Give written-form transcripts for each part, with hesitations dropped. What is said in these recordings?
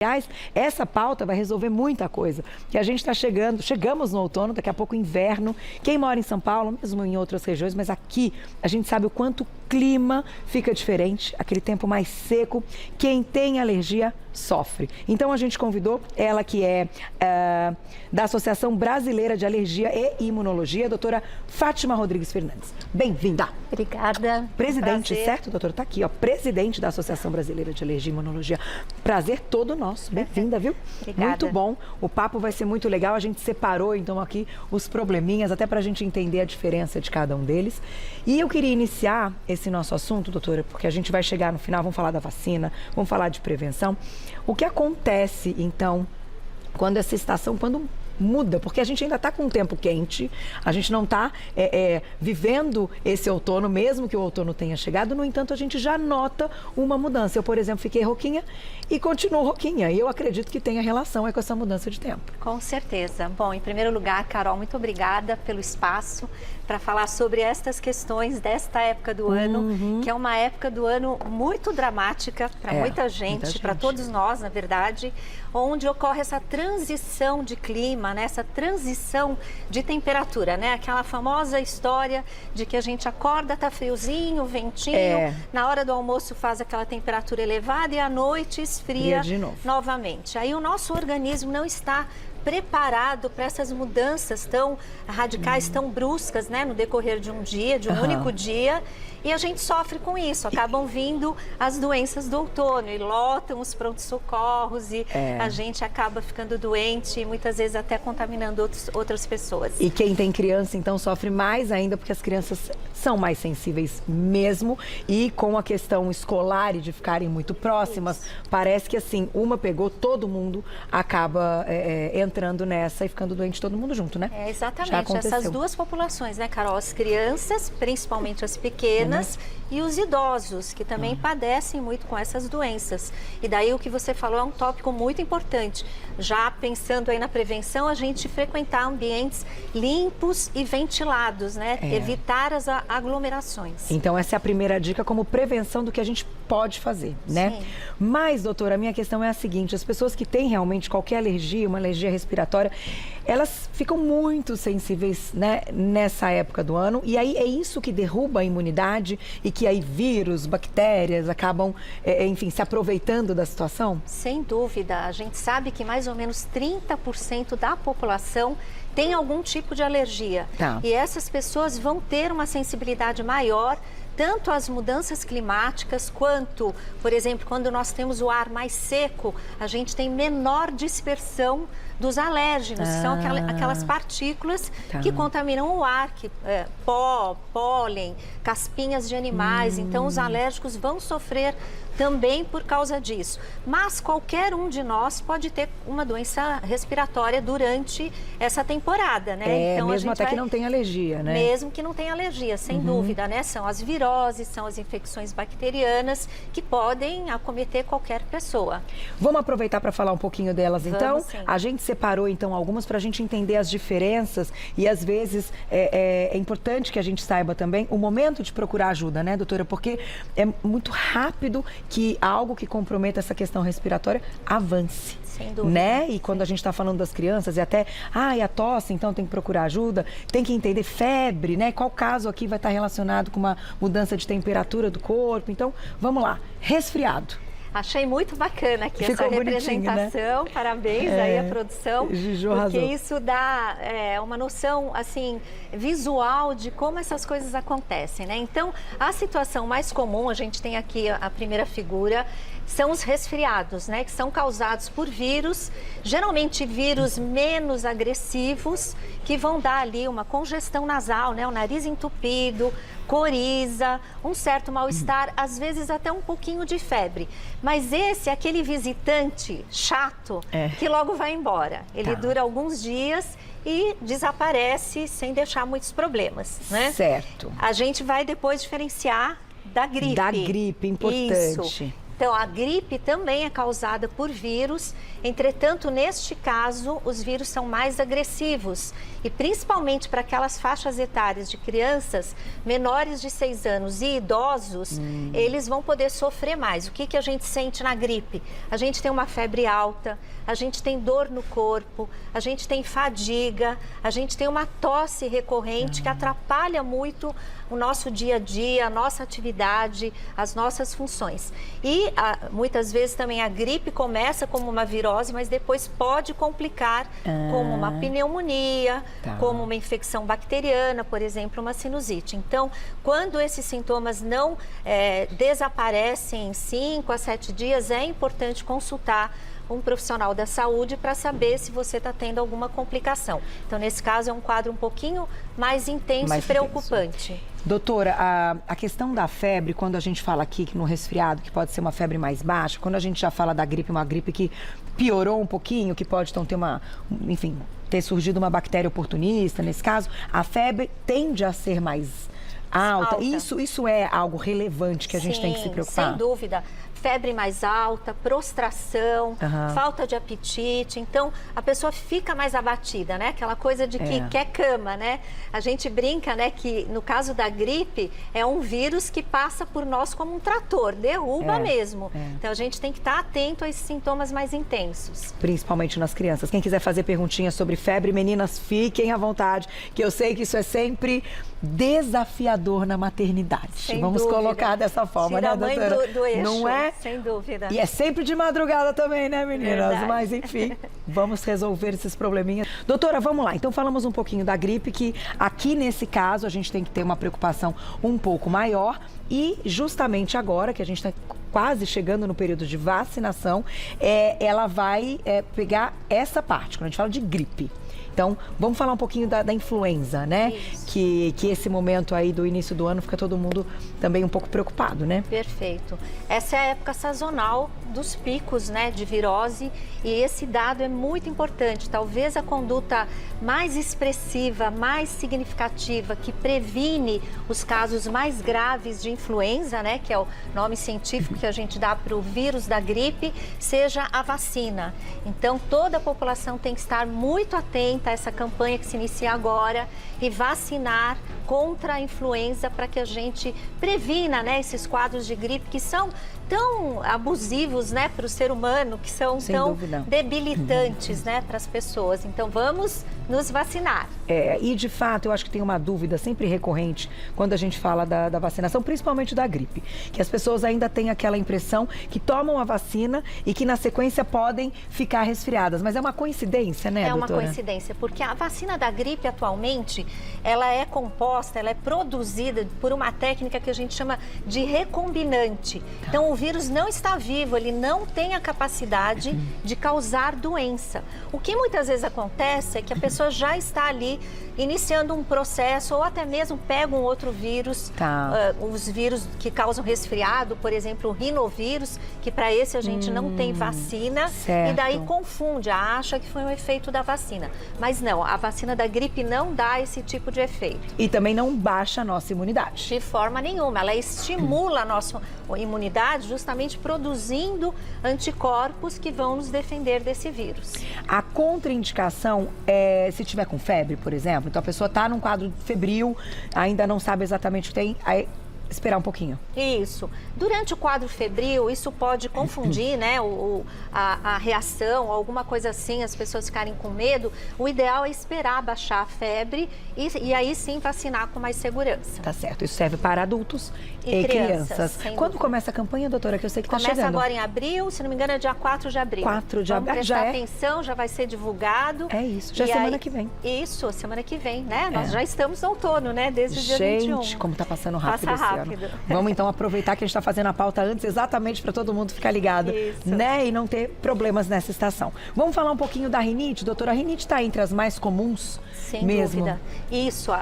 Aliás, essa pauta vai resolver muita coisa, que a gente está chegamos no outono, daqui a pouco inverno. Quem mora em São Paulo, mesmo em outras regiões, mas aqui a gente sabe o quanto o clima fica diferente, aquele tempo mais seco. Quem tem alergia sofre. Então a gente convidou ela que é da Associação Brasileira de Alergia e Imunologia, a doutora Fátima Rodrigues Fernandes. Bem-vinda. Obrigada. Presidente, certo, doutora? Está aqui, ó, presidente da Associação Brasileira de Alergia e Imunologia. Prazer todo nosso. Bem-vinda, viu? Obrigada. Muito bom. O papo vai ser muito legal. A gente separou, então, aqui os probleminhas, até para a gente entender a diferença de cada um deles. E eu queria iniciar esse nosso assunto, doutora, porque a gente vai chegar no final, vamos falar da vacina, vamos falar de prevenção. O que acontece, então, quando essa estação, quando muda, porque a gente ainda está com um tempo quente, a gente não está vivendo esse outono, mesmo que o outono tenha chegado, no entanto, a gente já nota uma mudança. Eu, por exemplo, fiquei rouquinha e continuo rouquinha, e eu acredito que tenha relação com essa mudança de tempo. Com certeza. Bom, em primeiro lugar, Carol, muito obrigada pelo espaço para falar sobre estas questões desta época do ano, que é uma época do ano muito dramática para muita gente, para todos nós, na verdade, onde ocorre essa transição de clima, né? Essa transição de temperatura, né? Aquela famosa história de que a gente acorda, tá friozinho, ventinho, na hora do almoço faz aquela temperatura elevada e à noite esfria de novo. Novamente. Aí o nosso organismo não está preparado para essas mudanças tão radicais, tão bruscas, né, no decorrer de um dia, de um único dia, e a gente sofre com isso. Acabam vindo as doenças do outono e lotam os prontos-socorros e a gente acaba ficando doente e muitas vezes até contaminando outras pessoas. E quem tem criança, então, sofre mais ainda, porque as crianças são mais sensíveis mesmo, e com a questão escolar e de ficarem muito próximas, parece que assim, uma pegou, todo mundo acaba entrando nessa e ficando doente todo mundo junto, né? Exatamente, essas duas populações, né, Carol? As crianças, principalmente as pequenas, e os idosos, que também padecem muito com essas doenças. E daí o que você falou é um tópico muito importante. Já pensando aí na prevenção, a gente frequentar ambientes limpos e ventilados, né? Evitar as aglomerações. Então essa é a primeira dica como prevenção do que a gente pode fazer, né? Sim. Mas, doutora, a minha questão é a seguinte: as pessoas que têm realmente qualquer alergia, uma alergia respiratória, elas ficam muito sensíveis, né, nessa época do ano, e aí é isso que derruba a imunidade e que aí vírus, bactérias acabam, enfim, se aproveitando da situação? Sem dúvida. A gente sabe que mais ou menos 30% da população tem algum tipo de alergia. E essas pessoas vão ter uma sensibilidade maior tanto às mudanças climáticas quanto, por exemplo, quando nós temos o ar mais seco, a gente tem menor dispersão dos alérgenos, que são aquelas partículas que contaminam o ar, pó, pólen, caspinhas de animais. Então, os alérgicos vão sofrer também por causa disso. Mas qualquer um de nós pode ter uma doença respiratória durante essa temporada, né? Então, mesmo até que não tenha alergia, né? Mesmo que não tenha alergia, sem dúvida, né? São as viroses, são as infecções bacterianas que podem acometer qualquer pessoa. Vamos aproveitar para falar um pouquinho delas, então? Sim. A gente separou, então, algumas para a gente entender as diferenças e, às vezes, é importante que a gente saiba também o momento de procurar ajuda, né, doutora? Porque é muito rápido que algo que comprometa essa questão respiratória avance. Sem dúvida. Né? E quando a gente está falando das crianças e até, e a tosse, então tem que procurar ajuda, tem que entender febre, né? Qual caso aqui vai estar relacionado com uma mudança de temperatura do corpo? Então, vamos lá. Resfriado. Achei muito bacana aqui Ficou essa representação, né? Parabéns aí à produção, porque isso dá uma noção assim visual de como essas coisas acontecem, né? Então, a situação mais comum, a gente tem aqui a primeira figura, são os resfriados, né? Que são causados por vírus, geralmente vírus menos agressivos, que vão dar ali uma congestão nasal, né? O nariz entupido, coriza, um certo mal-estar, às vezes até um pouquinho de febre. Mas esse é aquele visitante chato que logo vai embora. Ele dura alguns dias e desaparece sem deixar muitos problemas, né? Certo. A gente vai depois diferenciar da gripe. Da gripe, importante. Isso. Então, a gripe também é causada por vírus, entretanto, neste caso, os vírus são mais agressivos. E principalmente para aquelas faixas etárias de crianças menores de 6 anos e idosos, eles vão poder sofrer mais. O que a gente sente na gripe? A gente tem uma febre alta, a gente tem dor no corpo, a gente tem fadiga, a gente tem uma tosse recorrente que atrapalha muito o nosso dia a dia, a nossa atividade, as nossas funções. E muitas vezes também a gripe começa como uma virose, mas depois pode complicar como uma pneumonia, como uma infecção bacteriana, por exemplo, uma sinusite. Então, quando esses sintomas não desaparecem em 5 a 7 dias, é importante consultar um profissional da saúde para saber se você está tendo alguma complicação. Então, nesse caso, é um quadro um pouquinho mais intenso e preocupante. Doutora, a questão da febre, quando a gente fala aqui que no resfriado, que pode ser uma febre mais baixa, quando a gente já fala da gripe, uma gripe que piorou um pouquinho, que pode então ter ter surgido uma bactéria oportunista, nesse caso, a febre tende a ser mais alta. Isso é algo relevante que a gente tem que se preocupar? Sem dúvida. Febre mais alta, prostração, falta de apetite. Então, a pessoa fica mais abatida, né? Aquela coisa de que quer cama, né? A gente brinca, né, que no caso da gripe, é um vírus que passa por nós como um trator, derruba mesmo. Então, a gente tem que estar atento a esses sintomas mais intensos. Principalmente nas crianças. Quem quiser fazer perguntinhas sobre febre, meninas, fiquem à vontade, que eu sei que isso é sempre desafiador na maternidade. Sem Vamos dúvida. Colocar dessa forma, Tira né, doutora? doutora? Do eixo, não é? Sem dúvida. E é sempre de madrugada também, né, meninas? Verdade. Mas, enfim, vamos resolver esses probleminhas. Doutora, vamos lá. Então, falamos um pouquinho da gripe, que aqui nesse caso a gente tem que ter uma preocupação um pouco maior. E justamente agora, que a gente está quase chegando no período de vacinação, ela vai pegar essa parte, quando a gente fala de gripe. Então, vamos falar um pouquinho da influenza, né? Que esse momento aí do início do ano fica todo mundo também um pouco preocupado, né? Perfeito. Essa é a época sazonal dos picos, né, de virose, e esse dado é muito importante. Talvez a conduta mais expressiva, mais significativa, que previne os casos mais graves de influenza, né, que é o nome científico que a gente dá para o vírus da gripe, seja a vacina. Então, toda a população tem que estar muito atenta a essa campanha que se inicia agora e vacinar contra a influenza para que a gente previna, né, esses quadros de gripe que são tão abusivos, né, para o ser humano, que são tão debilitantes, né, para as pessoas. Então, vamos nos vacinar. E de fato, eu acho que tem uma dúvida sempre recorrente quando a gente fala da vacinação, principalmente da gripe, que as pessoas ainda têm aquela impressão que tomam a vacina e que na sequência podem ficar resfriadas. Mas é uma coincidência, né, doutora? É uma coincidência, porque a vacina da gripe atualmente, ela é composta, ela é produzida por uma técnica que a gente chama de recombinante. Então, o vírus não está vivo, ele não tem a capacidade de causar doença. O que muitas vezes acontece é que a pessoa já está ali iniciando um processo ou até mesmo pega um outro vírus, os vírus que causam resfriado, por exemplo, o rinovírus, que para esse a gente não tem vacina, certo. E daí confunde, acha que foi um efeito da vacina. Mas não, a vacina da gripe não dá esse tipo de efeito. E também não baixa a nossa imunidade. De forma nenhuma, ela estimula a nossa imunidade justamente produzindo anticorpos que vão nos defender desse vírus. A contraindicação é se tiver com febre, por exemplo. Então a pessoa está num quadro febril, ainda não sabe exatamente o que tem, aí esperar um pouquinho. Isso. Durante o quadro febril, isso pode confundir, né, a reação, alguma coisa assim, as pessoas ficarem com medo. O ideal é esperar baixar a febre e aí sim vacinar com mais segurança. Tá certo. Isso serve para adultos e crianças. Quando começa a campanha, doutora, que eu sei que está chegando? Começa agora em abril, se não me engano é dia 4 de abril. 4 de abril. Vamos prestar atenção, já vai ser divulgado. É isso, já é semana que vem. Isso, semana que vem, né? Nós já estamos no outono, né? Desde o dia 21. Gente, como tá passando rápido Passa esse ano. rápido. Vamos então aproveitar que a gente está fazendo a pauta antes, exatamente para todo mundo ficar ligado, né? E não ter problemas nessa estação. Vamos falar um pouquinho da rinite, doutora. A rinite está entre as mais comuns? Sem mesmo? dúvida. Isso,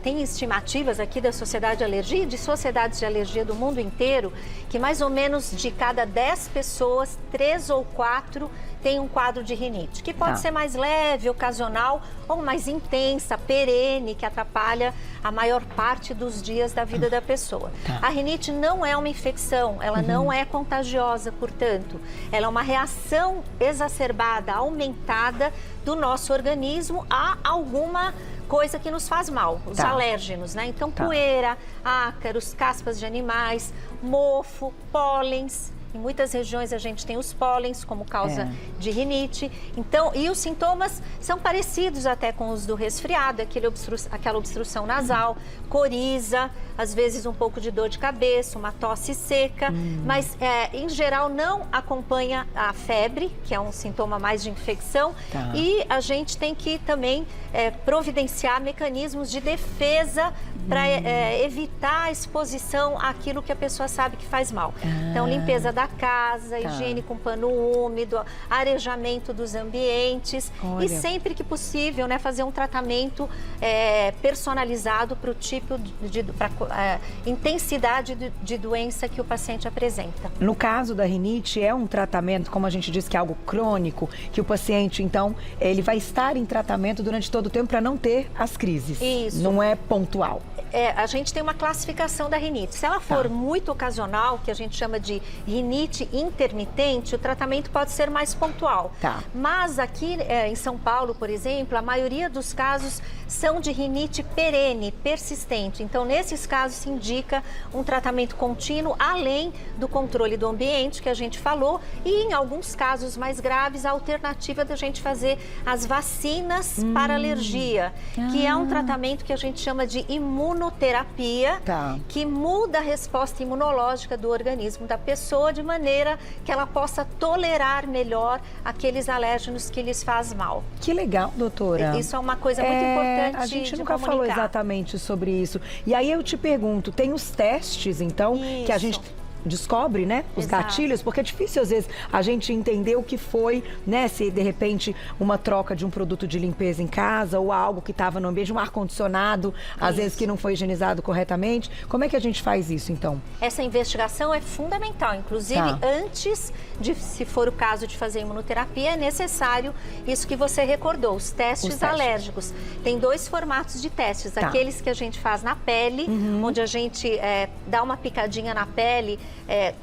tem estimativas aqui da Sociedade de Alergia e de sociedades de alergia do mundo inteiro, que mais ou menos de cada 10 pessoas, 3 ou 4 tem um quadro de rinite, que pode ser mais leve, ocasional, ou mais intensa, perene, que atrapalha a maior parte dos dias da vida da pessoa. A rinite não é uma infecção, ela não é contagiosa, portanto, ela é uma reação exacerbada, aumentada do nosso organismo a alguma coisa que nos faz mal, os alérgenos, né? Então, poeira, ácaros, caspas de animais, mofo, pólens. Em muitas regiões a gente tem os pólens como causa de rinite. Então, e os sintomas são parecidos até com os do resfriado, aquela obstrução nasal, coriza, às vezes um pouco de dor de cabeça, uma tosse seca, mas em geral não acompanha a febre, que é um sintoma mais de infecção, e a gente tem que também providenciar mecanismos de defesa para evitar a exposição àquilo que a pessoa sabe que faz mal. Então, limpeza da casa, higiene com pano úmido, arejamento dos ambientes e sempre que possível, né, fazer um tratamento personalizado para o tipo intensidade de doença que o paciente apresenta. No caso da rinite, é um tratamento, como a gente diz, que é algo crônico, que o paciente, então, ele vai estar em tratamento durante todo o tempo para não ter as crises. Isso. Não é pontual. A gente tem uma classificação da rinite. Se ela for muito ocasional, que a gente chama de rinite intermitente, o tratamento pode ser mais pontual. Mas aqui em São Paulo, por exemplo, a maioria dos casos são de rinite perene, persistente. Então, nesses casos, se indica um tratamento contínuo, além do controle do ambiente, que a gente falou, e em alguns casos mais graves, a alternativa da gente fazer as vacinas para alergia, que é um tratamento que a gente chama de imunoterapia, que muda a resposta imunológica do organismo da pessoa de maneira que ela possa tolerar melhor aqueles alérgenos que lhes faz mal. Que legal, doutora. Isso é uma coisa muito importante. A gente nunca falou exatamente sobre isso. E aí eu te pergunto, tem os testes, então, que a gente descobre, né, os gatilhos, porque é difícil às vezes a gente entender o que foi, né, se de repente uma troca de um produto de limpeza em casa ou algo que estava no ambiente, um ar-condicionado, às vezes que não foi higienizado corretamente. Como é que a gente faz isso, então? Essa investigação é fundamental, inclusive antes de, se for o caso de fazer imunoterapia, é necessário isso que você recordou, os testes alérgicos. Tem dois formatos de testes, aqueles que a gente faz na pele, onde a gente dá uma picadinha na pele,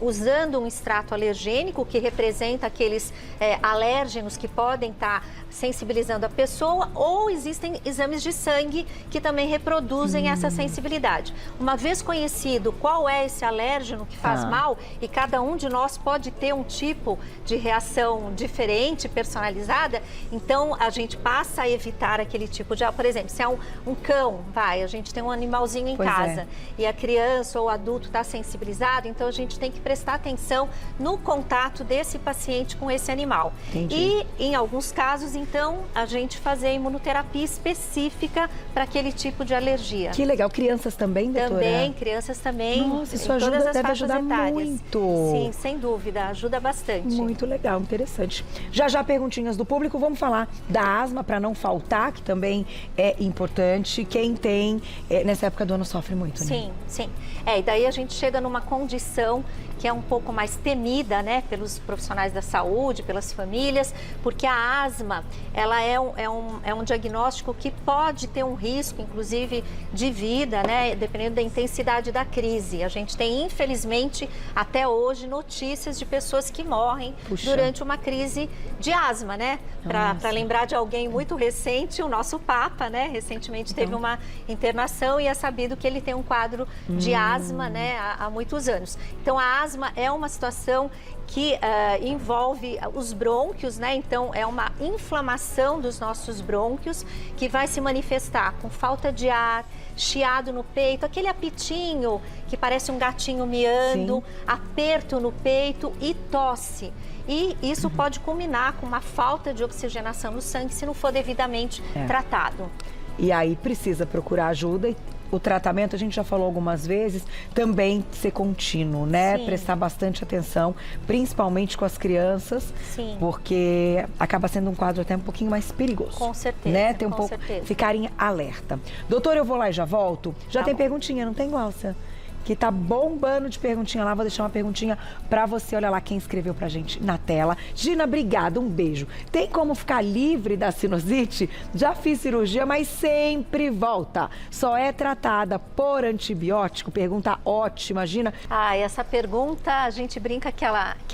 usando um extrato alergênico que representa aqueles alérgenos que podem estar sensibilizando a pessoa, ou existem exames de sangue que também reproduzem essa sensibilidade. Uma vez conhecido qual é esse alérgeno que faz mal, e cada um de nós pode ter um tipo de reação diferente, personalizada, então a gente passa a evitar aquele tipo de... Por exemplo, se é um cão, a gente tem um animalzinho em casa, e a criança ou o adulto está sensibilizado, então a gente tem que prestar atenção no contato desse paciente com esse animal. E, em alguns casos, então, a gente fazer a imunoterapia específica para aquele tipo de alergia. Que legal. Crianças também, doutora? Também, crianças também. Nossa, isso ajuda, deve ajudar muito. Sim, sem dúvida, ajuda bastante. Muito legal, interessante. Já perguntinhas do público, vamos falar da asma para não faltar, que também é importante. Quem tem, nessa época do ano sofre muito, né? Sim, sim. E daí a gente chega numa condição que é um pouco mais temida, né, pelos profissionais da saúde, pelas famílias, porque a asma, ela é um diagnóstico que pode ter um risco, inclusive, de vida, né, dependendo da intensidade da crise. A gente tem, infelizmente, até hoje, notícias de pessoas que morrem durante uma crise de asma, né? Para lembrar de alguém muito recente, o nosso Papa, né, recentemente teve uma internação e é sabido que ele tem um quadro de asma, né, há muitos anos. Então, a asma é uma situação que envolve os brônquios, né? Então, é uma inflamação dos nossos brônquios que vai se manifestar com falta de ar, chiado no peito, aquele apitinho que parece um gatinho miando, aperto no peito e tosse. E isso pode culminar com uma falta de oxigenação no sangue se não for devidamente tratado. E aí precisa procurar ajuda e o tratamento, a gente já falou algumas vezes, também ser contínuo, né? Prestar bastante atenção, principalmente com as crianças, porque acaba sendo um quadro até um pouquinho mais perigoso. Com certeza, né? Tem um pouco, ficarem alerta. Doutora, eu vou lá e já volto. Já tem perguntinha, não tem, Glaucia? que tá bombando de perguntinha lá. Vou deixar uma perguntinha pra você. Olha lá quem escreveu pra gente na tela. Gina, obrigada, um beijo. Tem como ficar livre da sinusite? Já fiz cirurgia, mas sempre volta. Só é tratada por antibiótico? Pergunta ótima, Gina. Essa pergunta, a gente brinca que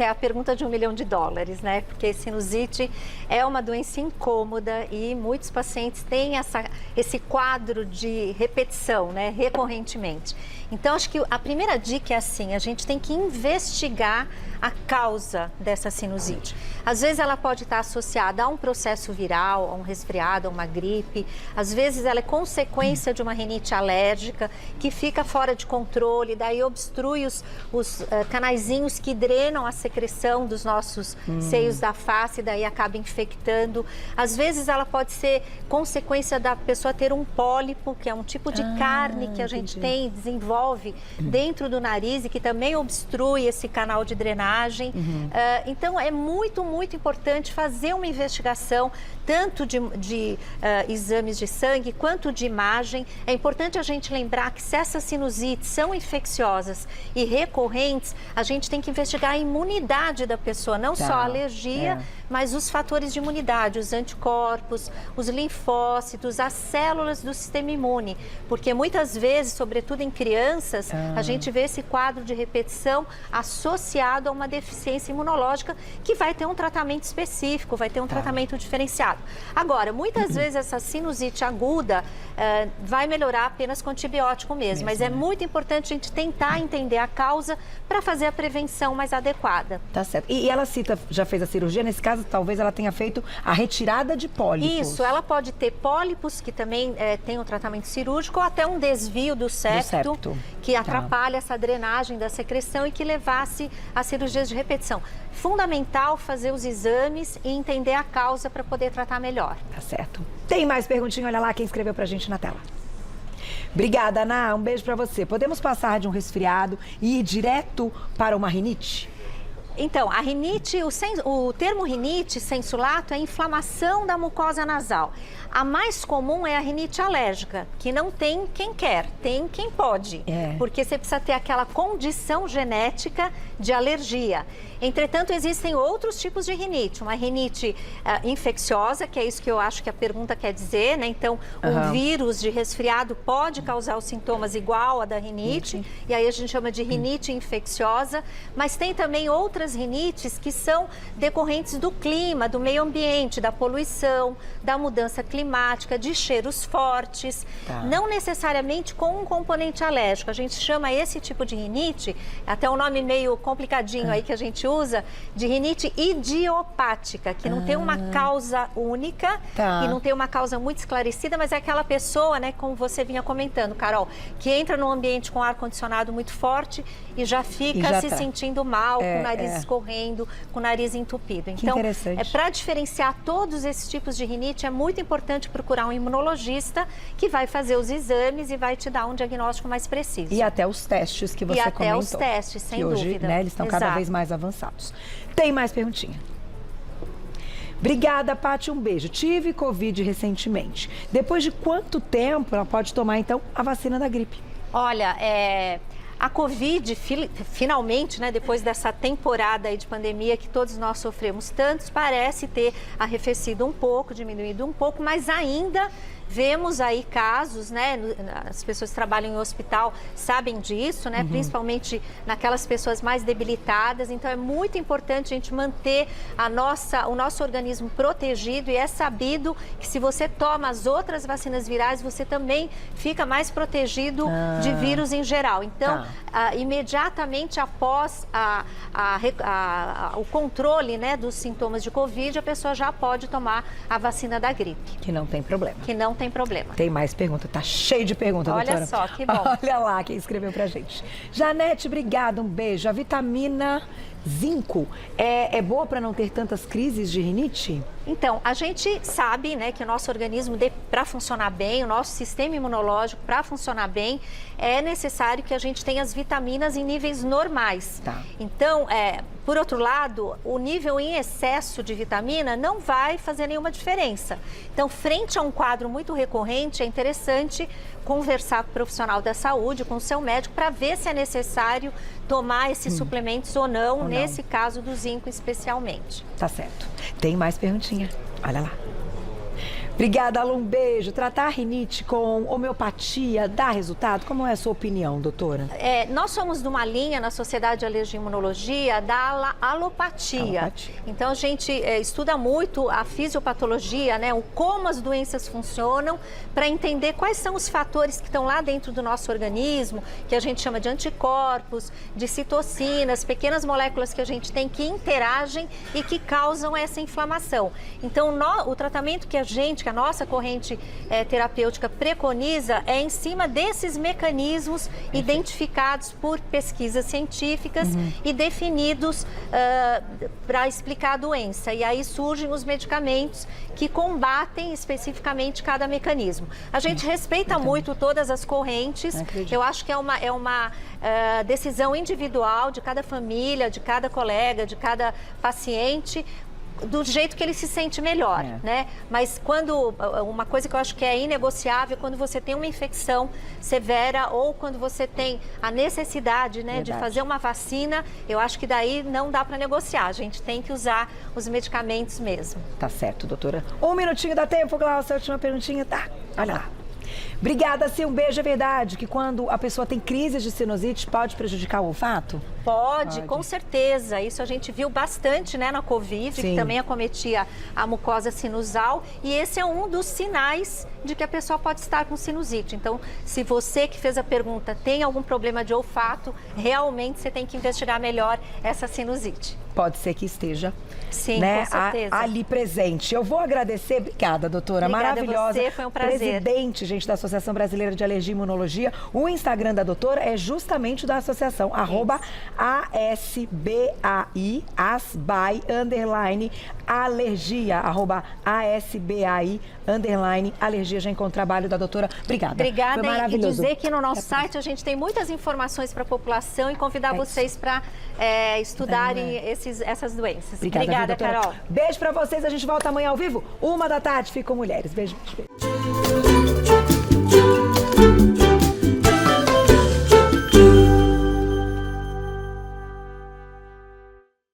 é a pergunta de $1 milhão, né? Porque sinusite é uma doença incômoda e muitos pacientes têm esse quadro de repetição, né? Recorrentemente. Então, acho que a primeira dica é assim, a gente tem que investigar a causa dessa sinusite. Às vezes ela pode estar associada a um processo viral, a um resfriado, a uma gripe. Às vezes ela é consequência de uma rinite alérgica que fica fora de controle, daí obstrui os canaizinhos que drenam a secreção dos nossos seios da face, daí acaba infectando. Às vezes ela pode ser consequência da pessoa ter um pólipo, que é um tipo de carne que a gente desenvolve dentro do nariz e que também obstrui esse canal de drenagem. Então é muito importante fazer uma investigação tanto de exames de sangue quanto de imagem. É importante a gente lembrar que se essas sinusites são infecciosas e recorrentes, a gente tem que investigar a imunidade da pessoa, não só a alergia, mas os fatores de imunidade, os anticorpos, os linfócitos, as células do sistema imune, porque muitas vezes, sobretudo em crianças, a gente vê esse quadro de repetição associado a uma deficiência imunológica que vai ter um tratamento específico, vai ter um tratamento diferenciado. Agora, muitas vezes essa sinusite aguda vai melhorar apenas com antibiótico mesmo, mas é muito importante a gente tentar entender a causa para fazer a prevenção mais adequada. Tá certo. E ela já fez a cirurgia, nesse caso, talvez ela tenha feito a retirada de pólipos. Isso, ela pode ter pólipos, que também tem um tratamento cirúrgico, ou até um desvio do septo. Que atrapalha essa drenagem da secreção e que levasse a cirurgias de repetição. Fundamental fazer os exames e entender a causa para poder tratar melhor. Tá certo. Tem mais perguntinha? Olha lá quem escreveu pra gente na tela. Obrigada, Ana. Um beijo pra você. Podemos passar de um resfriado e ir direto para uma rinite? Então, a rinite, o termo rinite sensu lato é inflamação da mucosa nasal. A mais comum é a rinite alérgica, que não tem quem quer, tem quem pode. Porque você precisa ter aquela condição genética de alergia. Entretanto, existem outros tipos de rinite. Uma rinite infecciosa, que é isso que eu acho que a pergunta quer dizer, né? Então, um vírus de resfriado pode causar os sintomas igual a da rinite, e aí a gente chama de rinite infecciosa. Mas tem também outras rinites que são decorrentes do clima, do meio ambiente, da poluição, da mudança climática, de cheiros fortes, não necessariamente com um componente alérgico. A gente chama esse tipo de rinite, até um nome meio complicadinho aí que a gente usa, de rinite idiopática, que não tem uma causa única e não tem uma causa muito esclarecida, mas é aquela pessoa, né, como você vinha comentando, Carol, que entra num ambiente com ar-condicionado muito forte e já fica se sentindo mal, com o nariz escorrendo, com o nariz entupido. Então, para diferenciar todos esses tipos de rinite, é muito importante procurar um imunologista que vai fazer os exames e vai te dar um diagnóstico mais preciso. E até os testes que você comentou. E até os testes, sem dúvida. Hoje, né, eles estão cada vez mais avançados. Tem mais perguntinha? Obrigada, Paty, um beijo. Tive Covid recentemente. Depois de quanto tempo ela pode tomar, então, a vacina da gripe? Olha, a Covid, finalmente, né, depois dessa temporada aí de pandemia que todos nós sofremos tantos, parece ter arrefecido um pouco, diminuído um pouco, mas ainda vemos aí casos, né? As pessoas que trabalham em hospital sabem disso, né? Principalmente naquelas pessoas mais debilitadas. Então é muito importante a gente manter o nosso organismo protegido, e é sabido que se você toma as outras vacinas virais, você também fica mais protegido de vírus em geral. Então, imediatamente após o controle, né, dos sintomas de Covid, a pessoa já pode tomar a vacina da gripe. Que não tem problema. Que não tem problema. Tem mais pergunta, tá cheio de perguntas, doutora. Olha só, que bom. Olha lá quem escreveu pra gente. Janete, obrigada, um beijo. A vitamina zinco é boa para não ter tantas crises de rinite? Então, a gente sabe, né, que o nosso organismo, para funcionar bem, o nosso sistema imunológico, para funcionar bem, é necessário que a gente tenha as vitaminas em níveis normais. Então, Por outro lado, o nível em excesso de vitamina não vai fazer nenhuma diferença. Então, frente a um quadro muito recorrente, é interessante conversar com o profissional da saúde, com o seu médico, para ver se é necessário tomar esses suplementos ou não, nesse caso do zinco especialmente. Tá certo. Tem mais perguntinha. Olha lá. Obrigada, Alô, um beijo. Tratar a rinite com homeopatia dá resultado? Como é a sua opinião, doutora? Nós somos de uma linha na Sociedade de Alergia e Imunologia da alopatia. Então, a gente estuda muito a fisiopatologia, né? Como as doenças funcionam, para entender quais são os fatores que estão lá dentro do nosso organismo, que a gente chama de anticorpos, de citocinas, pequenas moléculas que a gente tem que interagem e que causam essa inflamação. Então, o tratamento que a nossa corrente terapêutica preconiza é em cima desses mecanismos identificados por pesquisas científicas e definidos para explicar a doença. E aí surgem os medicamentos que combatem especificamente cada mecanismo. A gente respeita muito todas as correntes. Eu acho que é uma decisão individual de cada família, de cada colega, de cada paciente, do jeito que ele se sente melhor, né? Mas uma coisa que eu acho que é inegociável, quando você tem uma infecção severa ou quando você tem a necessidade, né, de fazer uma vacina, eu acho que daí não dá para negociar. A gente tem que usar os medicamentos mesmo. Tá certo, doutora. Um minutinho dá tempo, Glaucia, a última perguntinha, tá? Olha lá. Obrigada, Sim. Um beijo. É verdade que quando a pessoa tem crises de sinusite, pode prejudicar o olfato? Pode, com certeza. Isso a gente viu bastante, né, na Covid, que também acometia a mucosa sinusal. E esse é um dos sinais de que a pessoa pode estar com sinusite. Então, se você que fez a pergunta tem algum problema de olfato, realmente você tem que investigar melhor essa sinusite. Pode ser que esteja, sim, né, com certeza, ali presente. Eu vou agradecer, obrigada, doutora, obrigada maravilhosa. A você, foi um prazer. Presidente, gente, da Associação Brasileira de Alergia e Imunologia. O Instagram da doutora é justamente da associação, @ASBAI, @ASBAI_alergia, @ASBAI_alergia. Já encontrou o trabalho da doutora. Obrigada. Obrigada. Foi maravilhoso. E dizer que no nosso site a gente tem muitas informações para a população e convidar vocês para estudarem essas doenças. Obrigada, viu, Carol. Beijo para vocês. A gente volta amanhã ao vivo, 1h da tarde. Fica com Mulheres. Beijo.